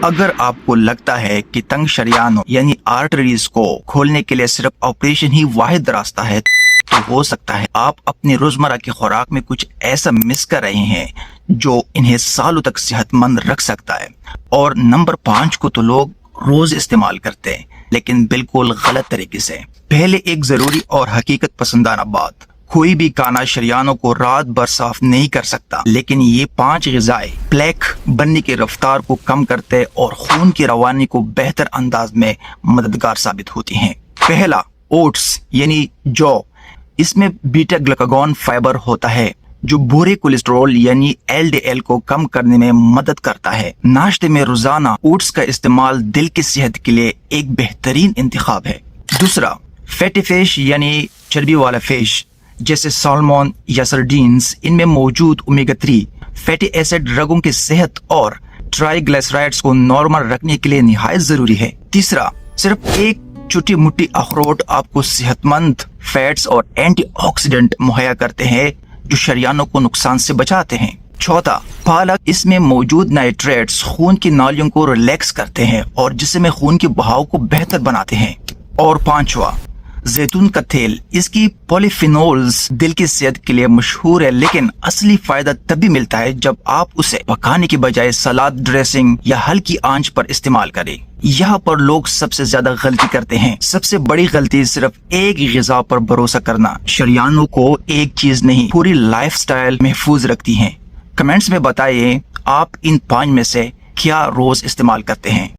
अगर आपको लगता है कि तंग शरियानों यानी आर्टरीज को खोलने के लिए सिर्फ ऑपरेशन ही वाहिद रास्ता है, तो हो सकता है आप अपनी रोजमर्रा की खुराक में कुछ ऐसा मिस कर रहे हैं जो इन्हें सालों तक सेहतमंद रख सकता है। और नंबर 5 को तो लोग रोज इस्तेमाल करते हैं, लेकिन बिल्कुल गलत तरीके से। पहले एक जरूरी और हकीकत पसंदाना बात, कोई भी खाना शरियानों को रात भर साफ नहीं कर सकता, लेकिन ये 5 ग़िज़ाएं प्लेक बनने की रफ्तार को कम करते और खून की रवानी को बेहतर अंदाज में मददगार साबित होती हैं। पहला, ओट्स यानी जौ। इसमें बीटा ग्लूकागॉन फाइबर होता है जो बुरे कोलेस्ट्रॉल यानी LDL को कम करने में मदद करता है। नाश्ते में रोजाना ओट्स का इस्तेमाल दिल की सेहत के लिए एक बेहतरीन इंतखाब है। दूसरा, फैटी फिश यानी चर्बी वाला फिश जैसे साल्मन या सर्डीन्स। इनमें मौजूद ओमेगा 3 फैटी एसिड रगों की सेहत और ट्राइग्लिसराइड्स को नॉर्मल रखने के लिए निहायत जरूरी है। तीसरा, सिर्फ एक छोटी मोटी अखरोट आपको सेहतमंद फैट्स और एंटीऑक्सीडेंट मुहैया करते हैं जो शरियानों को नुकसान से बचाते हैं। चौथा, पालक। इसमें मौजूद नाइट्रेट्स खून की नालियों को रिलैक्स करते हैं और जिस्म में खून के बहाव को बेहतर बनाते हैं। और पांचवा, जैतून का तेल। इसकी पॉलीफिनोल्स दिल की सेहत के लिए मशहूर है, लेकिन असली फायदा तभी मिलता है जब आप उसे पकाने की बजाय सलाद ड्रेसिंग या हल्की आंच पर इस्तेमाल करें। यहाँ पर लोग सबसे ज्यादा गलती करते हैं। सबसे बड़ी गलती सिर्फ एक ग़िज़ा पर भरोसा करना शरियानों को एक चीज नहीं पूरी लाइफस्टाइल महफूज रखती है। कमेंट्स में बताइए आप इन 5 में से क्या रोज इस्तेमाल करते हैं।